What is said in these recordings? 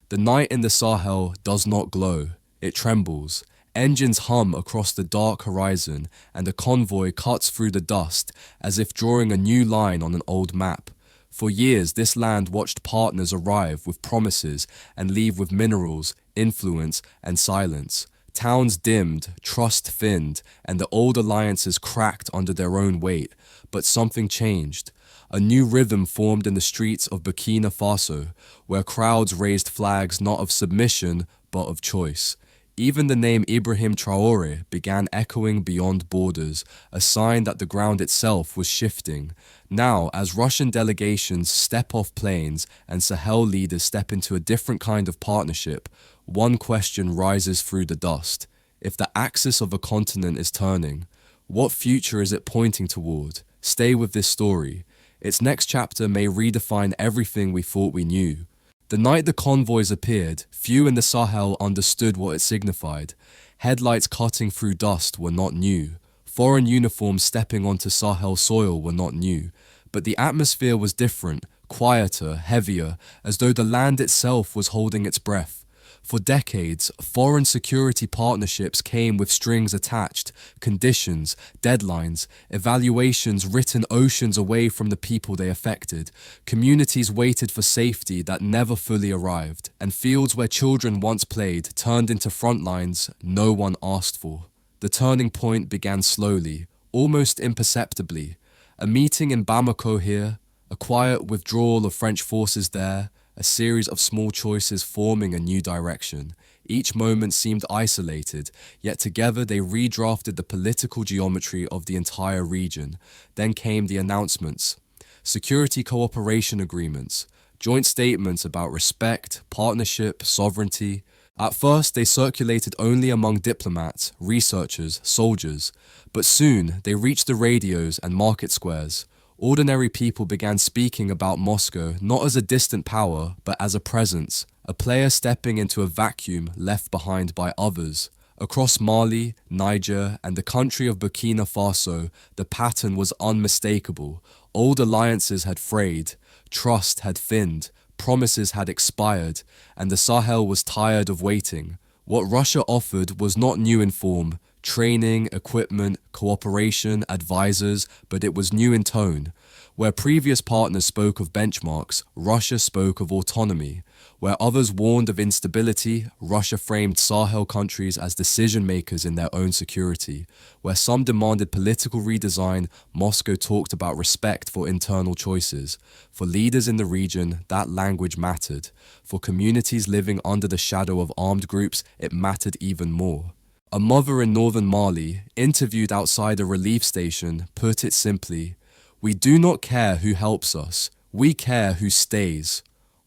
The night in the Sahel does not glow, it trembles. Engines hum across the dark horizon, and a convoy cuts through the dust as if drawing a new line on an old map. For years, this land watched partners arrive with promises and leave with minerals, influence, and silence. Towns dimmed, trust thinned, and the old alliances cracked under their own weight. But something changed. A new rhythm formed in the streets of Burkina Faso, where crowds raised flags not of submission, but of choice. Even the name Ibrahim Traoré began echoing beyond borders, a sign that the ground itself was shifting. Now, as Russian delegations step off planes and Sahel leaders step into a different kind of partnership, one question rises through the dust. If the axis of a continent is turning, what future is it pointing toward? Stay with this story. Its next chapter may redefine everything we thought we knew. The night the convoys appeared, few in the Sahel understood what it signified. Headlights cutting through dust were not new. Foreign uniforms stepping onto Sahel soil were not new. But the atmosphere was different, quieter, heavier, as though the land itself was holding its breath. For decades, foreign security partnerships came with strings attached, conditions, deadlines, evaluations written oceans away from the people they affected. Communities waited for safety that never fully arrived, and fields where children once played turned into front lines no one asked for. The turning point began slowly, almost imperceptibly. A meeting in Bamako here, a quiet withdrawal of French forces there, a series of small choices forming a new direction. Each moment seemed isolated, yet together they redrafted the political geometry of the entire region. Then came the announcements. Security cooperation agreements, joint statements about respect, partnership, sovereignty. At first, they circulated only among diplomats, researchers, soldiers. But soon, they reached the radios and market squares. Ordinary people began speaking about Moscow not as a distant power, but as a presence, a player stepping into a vacuum left behind by others. Across Mali, Niger, and the country of Burkina Faso, the pattern was unmistakable. Old alliances had frayed, trust had thinned, promises had expired, and the Sahel was tired of waiting. What Russia offered was not new in form, training, equipment, cooperation, advisors, but it was new in tone. Where previous partners spoke of benchmarks, Russia spoke of autonomy. Where others warned of instability, Russia framed Sahel countries as decision makers in their own security. Where some demanded political redesign, Moscow talked about respect for internal choices. For leaders in the region, that language mattered. For communities living under the shadow of armed groups, it mattered even more. A mother in northern Mali, interviewed outside a relief station, put it simply, "We do not care who helps us, we care who stays."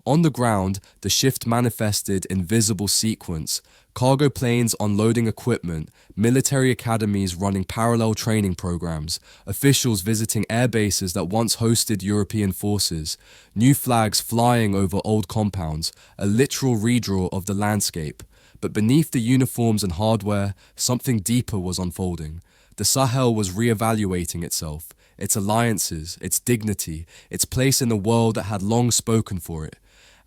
On the ground, the shift manifested in visible sequence, cargo planes unloading equipment, military academies running parallel training programs, officials visiting air bases that once hosted European forces, new flags flying over old compounds, a literal redraw of the landscape. But beneath the uniforms and hardware, something deeper was unfolding. The Sahel was re-evaluating itself, its alliances, its dignity, its place in a world that had long spoken for it.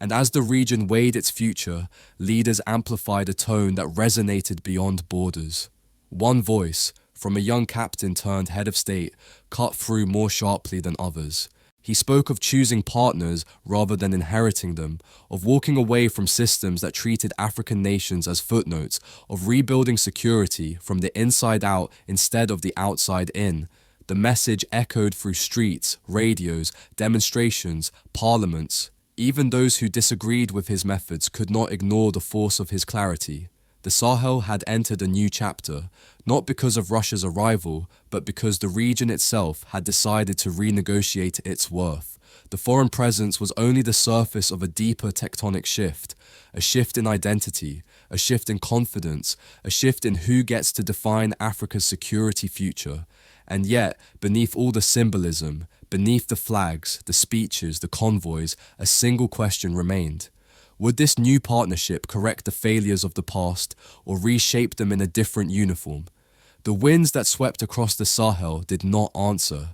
And as the region weighed its future, leaders amplified a tone that resonated beyond borders. One voice, from a young captain turned head of state, cut through more sharply than others. He spoke of choosing partners rather than inheriting them, of walking away from systems that treated African nations as footnotes, of rebuilding security from the inside out instead of the outside in. The message echoed through streets, radios, demonstrations, parliaments. Even those who disagreed with his methods could not ignore the force of his clarity. The Sahel had entered a new chapter, not because of Russia's arrival, but because the region itself had decided to renegotiate its worth. The foreign presence was only the surface of a deeper tectonic shift, a shift in identity, a shift in confidence, a shift in who gets to define Africa's security future. And yet, beneath all the symbolism, beneath the flags, the speeches, the convoys, a single question remained. Would this new partnership correct the failures of the past or reshape them in a different uniform? The winds that swept across the Sahel did not answer.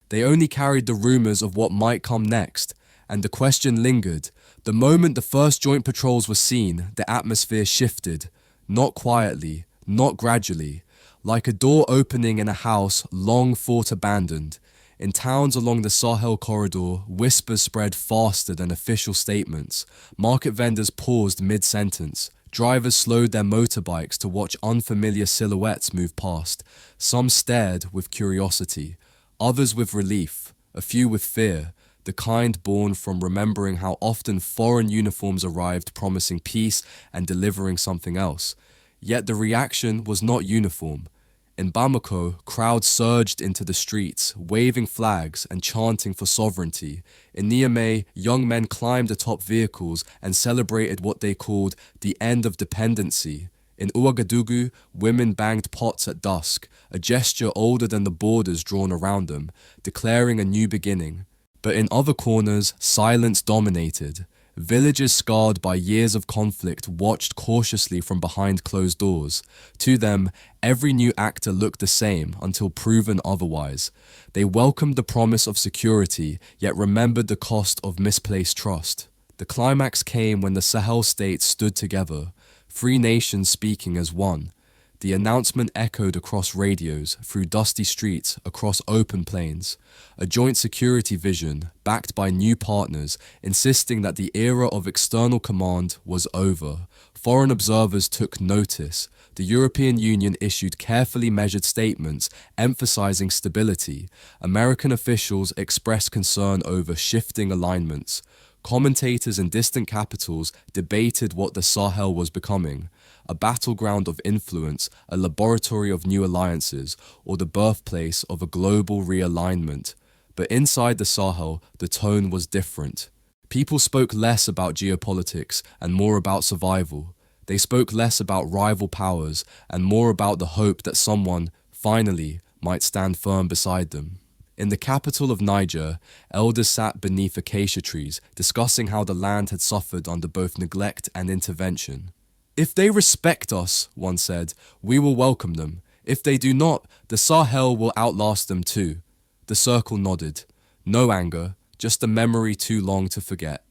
They only carried the rumors of what might come next, And the question lingered. The moment the first joint patrols were seen, the atmosphere shifted. Not quietly, not gradually. Like a door opening in a house long thought abandoned. In towns along the Sahel corridor, whispers spread faster than official statements. Market vendors paused mid-sentence. Drivers slowed their motorbikes to watch unfamiliar silhouettes move past. Some stared with curiosity, others with relief, a few with fear, the kind born from remembering how often foreign uniforms arrived promising peace and delivering something else. Yet the reaction was not uniform. In Bamako, crowds surged into the streets, waving flags and chanting for sovereignty. In Niamey, young men climbed atop vehicles and celebrated what they called the end of dependency. In Ouagadougou, women banged pots at dusk, a gesture older than the borders drawn around them, declaring a new beginning. But in other corners, silence dominated. Villages scarred by years of conflict watched cautiously from behind closed doors. To them, every new actor looked the same until proven otherwise. They welcomed the promise of security, yet remembered the cost of misplaced trust. The climax came when the Sahel states stood together, 3 nations speaking as one. The announcement echoed across radios, through dusty streets, across open plains. A joint security vision, backed by new partners, insisting that the era of external command was over. Foreign observers took notice. The European Union issued carefully measured statements emphasizing stability. American officials expressed concern over shifting alignments. Commentators in distant capitals debated what the Sahel was becoming. A battleground of influence, a laboratory of new alliances, or the birthplace of a global realignment. But inside the Sahel, the tone was different. People spoke less about geopolitics and more about survival. They spoke less about rival powers and more about the hope that someone, finally, might stand firm beside them. In the capital of Niger, elders sat beneath acacia trees, discussing how the land had suffered under both neglect and intervention. "If they respect us," one said, "we will welcome them. If they do not, the Sahel will outlast them too." The circle nodded. No anger, just a memory too long to forget.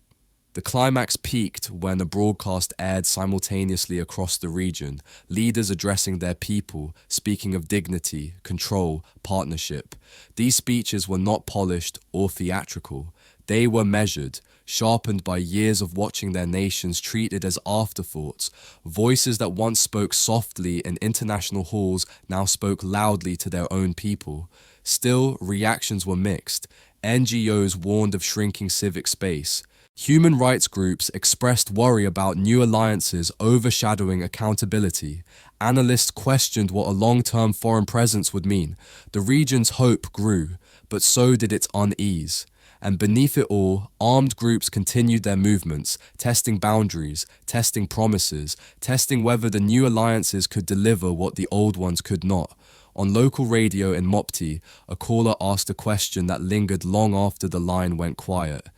The climax peaked when a broadcast aired simultaneously across the region, leaders addressing their people, speaking of dignity, control, partnership. These speeches were not polished or theatrical. They were measured, sharpened by years of watching their nations treated as afterthoughts. Voices that once spoke softly in international halls now spoke loudly to their own people. Still, reactions were mixed. NGOs warned of shrinking civic space. Human rights groups expressed worry about new alliances overshadowing accountability. Analysts questioned what a long-term foreign presence would mean. The region's hope grew, but so did its unease. And beneath it all, armed groups continued their movements, testing boundaries, testing promises, testing whether the new alliances could deliver what the old ones could not. On local radio in Mopti, a caller asked a question that lingered long after the line went quiet.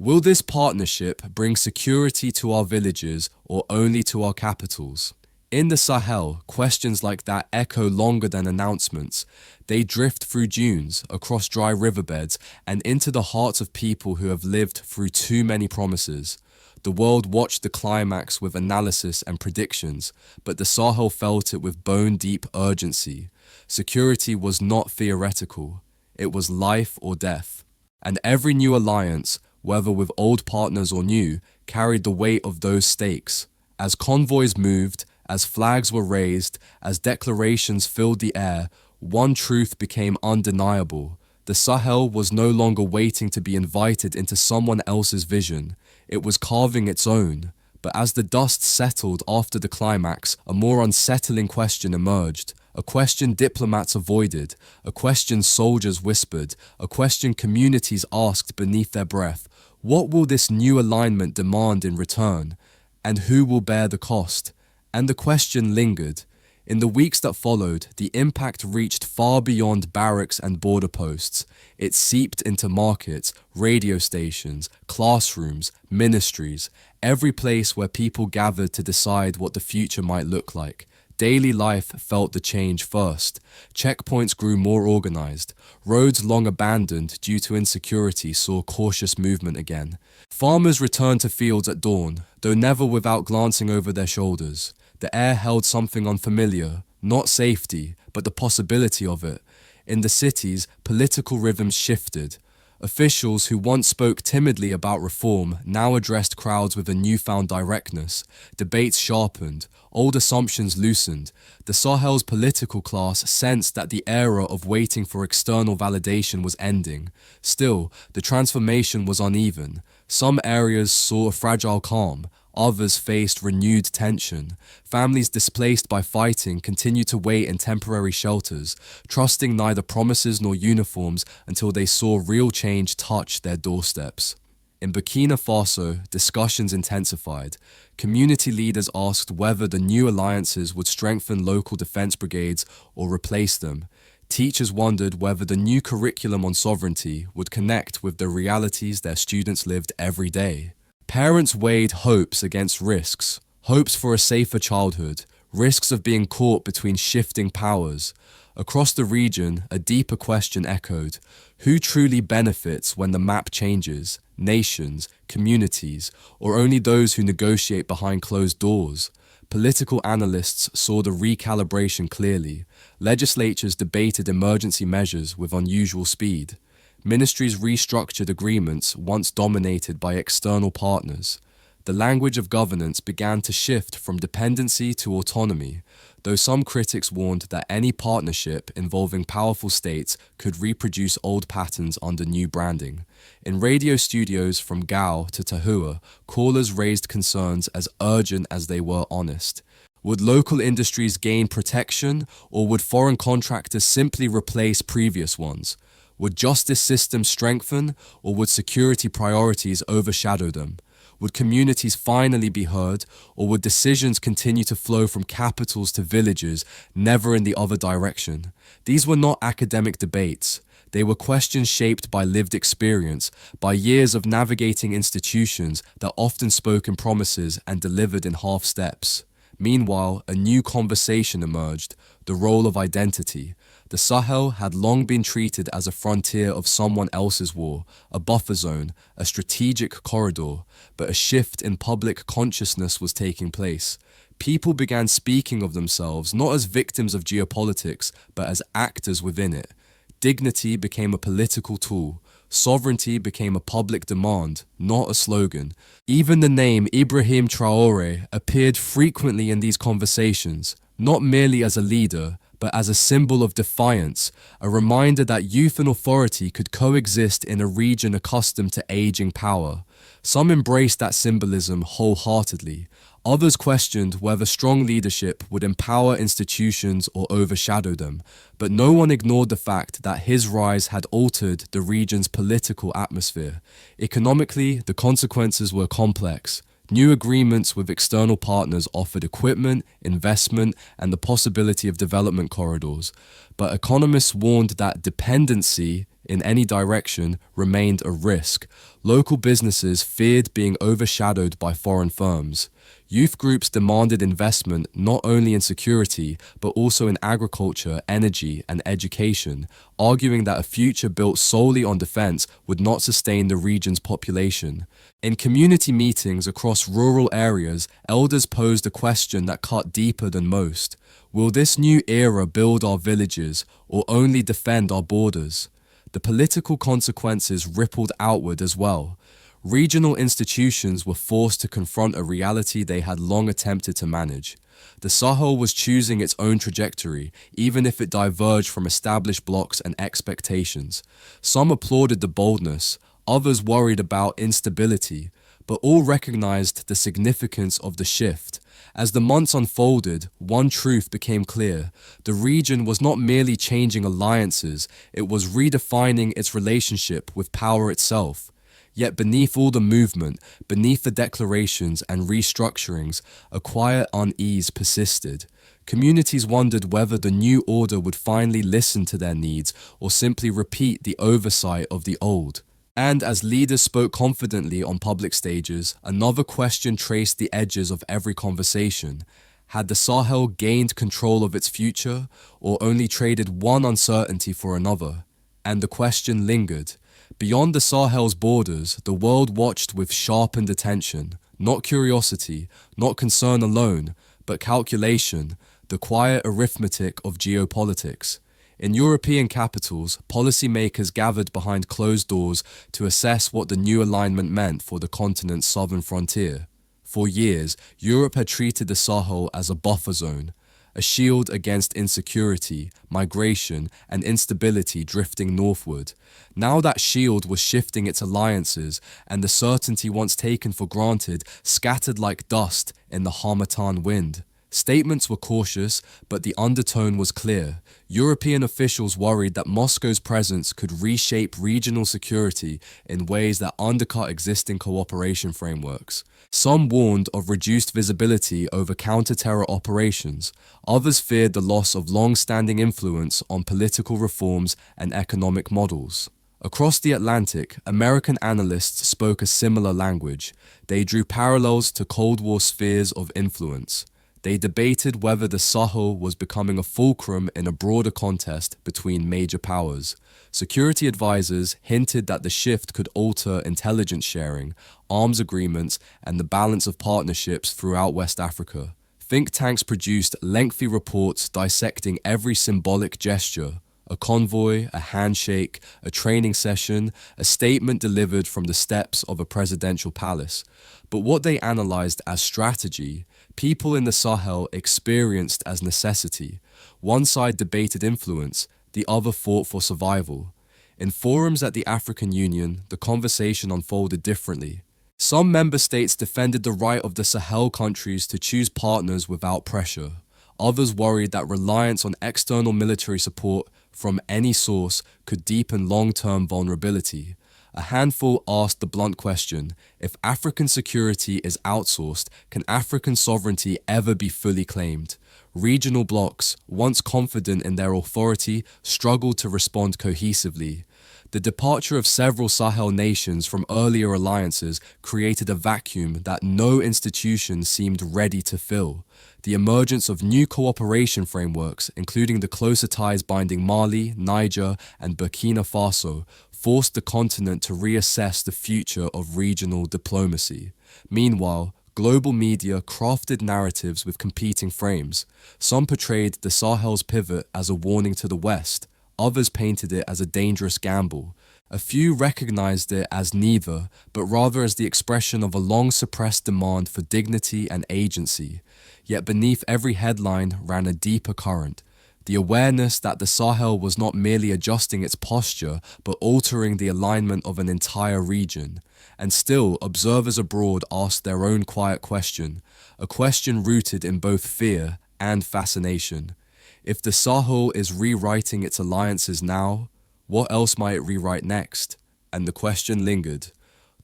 Will this partnership bring security to our villages or only to our capitals? In the Sahel, questions like that echo longer than announcements. They drift through dunes, across dry riverbeds, and into the hearts of people who have lived through too many promises. The world watched the climax with analysis and predictions, but the Sahel felt it with bone-deep urgency. Security was not theoretical. It was life or death. And every new alliance, whether with old partners or new, carried the weight of those stakes. As convoys moved, as flags were raised, as declarations filled the air, one truth became undeniable. The Sahel was no longer waiting to be invited into someone else's vision. It was carving its own. But as the dust settled after the climax, a more unsettling question emerged. A question diplomats avoided, a question soldiers whispered, a question communities asked beneath their breath. What will this new alignment demand in return? And who will bear the cost? And the question lingered. In the weeks that followed, the impact reached far beyond barracks and border posts. It seeped into markets, radio stations, classrooms, ministries, every place where people gathered to decide what the future might look like. daily life felt the change first. Checkpoints grew more organized. Roads long abandoned due to insecurity saw cautious movement again. Farmers returned to fields at dawn, though never without glancing over their shoulders. The air held something unfamiliar, not safety, but the possibility of it. In the cities, political rhythms shifted. Officials who once spoke timidly about reform now addressed crowds with a newfound directness. Debates sharpened, old assumptions loosened. The Sahel's political class sensed that the era of waiting for external validation was ending. Still, the transformation was uneven. Some areas saw a fragile calm. Others faced renewed tension. Families displaced by fighting continued to wait in temporary shelters, trusting neither promises nor uniforms until they saw real change touch their doorsteps. In Burkina Faso, discussions intensified. Community leaders asked whether the new alliances would strengthen local defense brigades or replace them. Teachers wondered whether the new curriculum on sovereignty would connect with the realities their students lived every day. Parents weighed hopes against risks, hopes for a safer childhood, risks of being caught between shifting powers. Across the region, a deeper question echoed: who truly benefits when the map changes? Nations, communities, or only those who negotiate behind closed doors? Political analysts saw the recalibration clearly. Legislatures debated emergency measures with unusual speed. Ministries restructured agreements once dominated by external partners. The language of governance began to shift from dependency to autonomy, though some critics warned that any partnership involving powerful states could reproduce old patterns under new branding. In radio studios from Gao to Tahua, callers raised concerns as urgent as they were honest. Would local industries gain protection, or would foreign contractors simply replace previous ones? Would justice systems strengthen, or would security priorities overshadow them? Would communities finally be heard, or would decisions continue to flow from capitals to villages, never in the other direction? These were not academic debates. They were questions shaped by lived experience, by years of navigating institutions that often spoke in promises and delivered in half steps. Meanwhile, a new conversation emerged: the role of identity. The Sahel had long been treated as a frontier of someone else's war, a buffer zone, a strategic corridor, but a shift in public consciousness was taking place. People began speaking of themselves not as victims of geopolitics, but as actors within it. Dignity became a political tool. Sovereignty became a public demand, not a slogan. Even the name Ibrahim Traoré appeared frequently in these conversations, not merely as a leader, but as a symbol of defiance, a reminder that youth and authority could coexist in a region accustomed to aging power. Some embraced that symbolism wholeheartedly. Others questioned whether strong leadership would empower institutions or overshadow them, but no one ignored the fact that his rise had altered the region's political atmosphere. Economically, the consequences were complex. New agreements with external partners offered equipment, investment, and the possibility of development corridors. But economists warned that dependency in any direction remained a risk. Local businesses feared being overshadowed by foreign firms. Youth groups demanded investment not only in security, but also in agriculture, energy, and education, arguing that a future built solely on defense would not sustain the region's population. In community meetings across rural areas, elders posed a question that cut deeper than most. Will this new era build our villages, or only defend our borders? The political consequences rippled outward as well. Regional institutions were forced to confront a reality they had long attempted to manage. The Sahel was choosing its own trajectory, even if it diverged from established blocs and expectations. Some applauded the boldness, others worried about instability, but all recognized the significance of the shift. As the months unfolded, one truth became clear: the region was not merely changing alliances, it was redefining its relationship with power itself. Yet beneath all the movement, beneath the declarations and restructurings, a quiet unease persisted. Communities wondered whether the new order would finally listen to their needs or simply repeat the oversight of the old. And as leaders spoke confidently on public stages, another question traced the edges of every conversation. Had the Sahel gained control of its future, or only traded one uncertainty for another? And the question lingered. Beyond the Sahel's borders, the world watched with sharpened attention, not curiosity, not concern alone, but calculation, the quiet arithmetic of geopolitics. In European capitals, policymakers gathered behind closed doors to assess what the new alignment meant for the continent's southern frontier. For years, Europe had treated the Sahel as a buffer zone, a shield against insecurity, migration, and instability drifting northward. Now that shield was shifting its alliances, and the certainty once taken for granted scattered like dust in the harmattan wind. Statements were cautious, but the undertone was clear. European officials worried that Moscow's presence could reshape regional security in ways that undercut existing cooperation frameworks. Some warned of reduced visibility over counter-terror operations. Others feared the loss of long-standing influence on political reforms and economic models. Across the Atlantic, American analysts spoke a similar language. They drew parallels to Cold War spheres of influence. They debated whether the Sahel was becoming a fulcrum in a broader contest between major powers. Security advisors hinted that the shift could alter intelligence sharing, arms agreements, and the balance of partnerships throughout West Africa. Think tanks produced lengthy reports dissecting every symbolic gesture: a convoy, a handshake, a training session, a statement delivered from the steps of a presidential palace. But what they analyzed as strategy, people in the Sahel experienced as necessity. One side debated influence, the other fought for survival. In forums at the African Union, the conversation unfolded differently. Some member states defended the right of the Sahel countries to choose partners without pressure. Others worried that reliance on external military support from any source could deepen long-term vulnerability. A handful asked the blunt question: if African security is outsourced, can African sovereignty ever be fully claimed? Regional blocs, once confident in their authority, struggled to respond cohesively. The departure of several Sahel nations from earlier alliances created a vacuum that no institution seemed ready to fill. The emergence of new cooperation frameworks, including the closer ties binding Mali, Niger, and Burkina Faso, forced the continent to reassess the future of regional diplomacy. Meanwhile, global media crafted narratives with competing frames. Some portrayed the Sahel's pivot as a warning to the West. Others painted it as a dangerous gamble. A few recognized it as neither, but rather as the expression of a long-suppressed demand for dignity and agency. Yet beneath every headline ran a deeper current: the awareness that the Sahel was not merely adjusting its posture, but altering the alignment of an entire region. And still, observers abroad asked their own quiet question, a question rooted in both fear and fascination. If the Sahel is rewriting its alliances now, what else might it rewrite next? And the question lingered.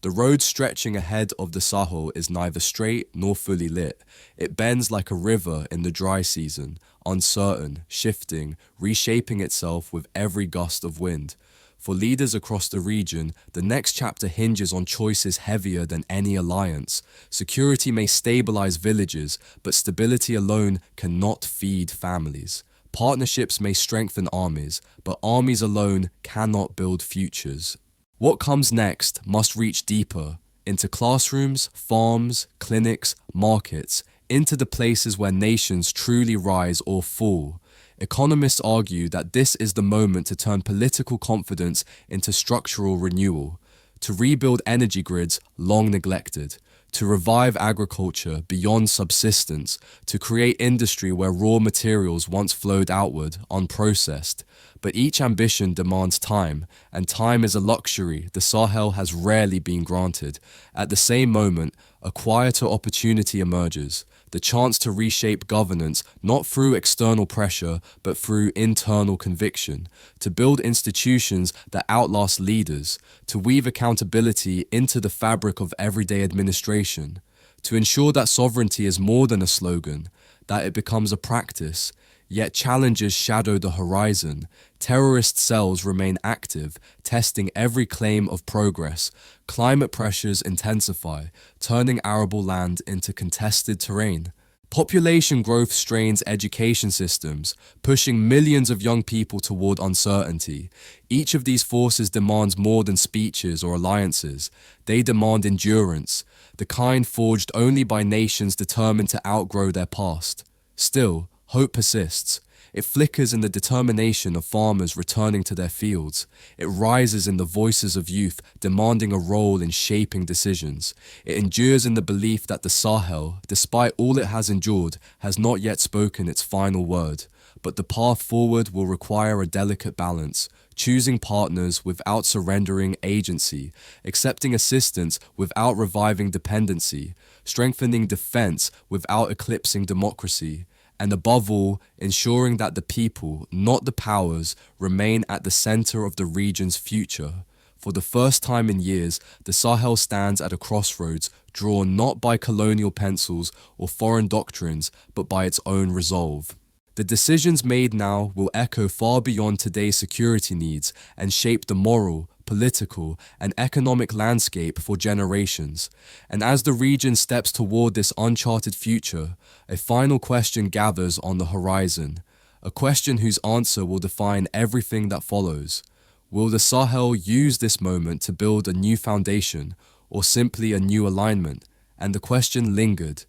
The road stretching ahead of the Sahel is neither straight nor fully lit. It bends like a river in the dry season, uncertain, shifting, reshaping itself with every gust of wind. For leaders across the region, the next chapter hinges on choices heavier than any alliance. Security may stabilize villages, but stability alone cannot feed families. Partnerships may strengthen armies, but armies alone cannot build futures. What comes next must reach deeper, into classrooms, farms, clinics, markets, into the places where nations truly rise or fall. Economists argue that this is the moment to turn political confidence into structural renewal, to rebuild energy grids long neglected, to revive agriculture beyond subsistence, to create industry where raw materials once flowed outward, unprocessed. But each ambition demands time, and time is a luxury the Sahel has rarely been granted. At the same moment, a quieter opportunity emerges, the chance to reshape governance not through external pressure, but through internal conviction, to build institutions that outlast leaders, to weave accountability into the fabric of everyday administration, to ensure that sovereignty is more than a slogan, that it becomes a practice. Yet challenges shadow the horizon. Terrorist cells remain active, testing every claim of progress. Climate pressures intensify, turning arable land into contested terrain. Population growth strains education systems, pushing millions of young people toward uncertainty. Each of these forces demands more than speeches or alliances. They demand endurance, the kind forged only by nations determined to outgrow their past. Still, hope persists. It flickers in the determination of farmers returning to their fields. It rises in the voices of youth demanding a role in shaping decisions. It endures in the belief that the Sahel, despite all it has endured, has not yet spoken its final word. But the path forward will require a delicate balance, choosing partners without surrendering agency, accepting assistance without reviving dependency, strengthening defense without eclipsing democracy, and above all, ensuring that the people, not the powers, remain at the center of the region's future. For the first time in years, the Sahel stands at a crossroads drawn not by colonial pencils or foreign doctrines, but by its own resolve. The decisions made now will echo far beyond today's security needs and shape the moral, political, and economic landscape for generations. And as the region steps toward this uncharted future, a final question gathers on the horizon, a question whose answer will define everything that follows. Will the Sahel use this moment to build a new foundation, or simply a new alignment? And the question lingered.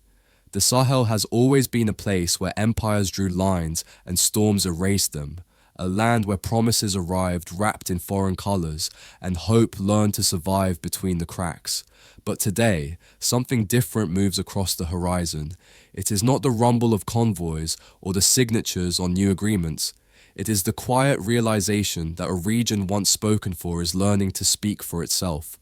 The Sahel has always been a place where empires drew lines and storms erased them, a land where promises arrived wrapped in foreign colors and hope learned to survive between the cracks. But today, something different moves across the horizon. It is not the rumble of convoys or the signatures on new agreements. It is the quiet realization that a region once spoken for is learning to speak for itself.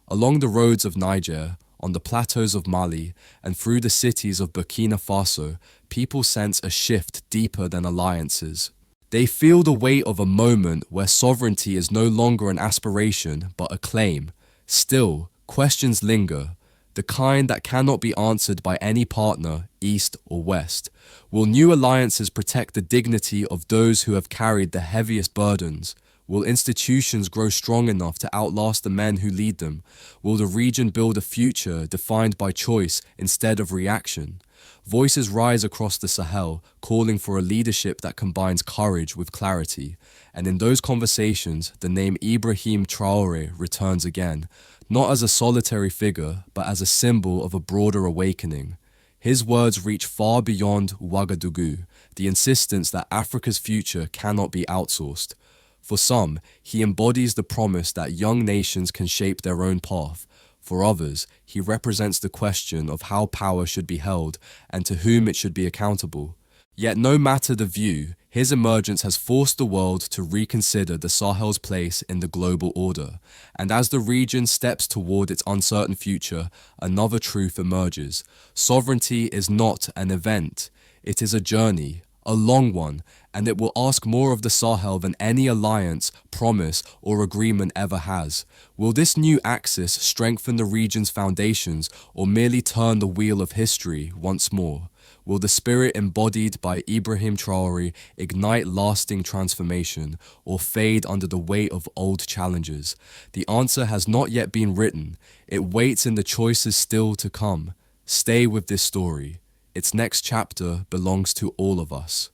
Along the roads of Niger, on the plateaus of Mali, and through the cities of Burkina Faso, people sense a shift deeper than alliances. They feel the weight of a moment where sovereignty is no longer an aspiration but a claim. Still, questions linger, the kind that cannot be answered by any partner, East or West. Will new alliances protect the dignity of those who have carried the heaviest burdens? Will institutions grow strong enough to outlast the men who lead them? Will the region build a future defined by choice instead of reaction? Voices rise across the Sahel, calling for a leadership that combines courage with clarity. And in those conversations, the name Ibrahim Traoré returns again, not as a solitary figure, but as a symbol of a broader awakening. His words reach far beyond Ouagadougou, the insistence that Africa's future cannot be outsourced. For some, he embodies the promise that young nations can shape their own path. For others, he represents the question of how power should be held and to whom it should be accountable. Yet no matter the view, his emergence has forced the world to reconsider the Sahel's place in the global order. And as the region steps toward its uncertain future, another truth emerges. Sovereignty is not an event. It is a journey, a long one, and it will ask more of the Sahel than any alliance, promise, or agreement ever has. Will this new axis strengthen the region's foundations or merely turn the wheel of history once more? Will the spirit embodied by Ibrahim Traoré ignite lasting transformation or fade under the weight of old challenges? The answer has not yet been written. It waits in the choices still to come. Stay with this story. Its next chapter belongs to all of us.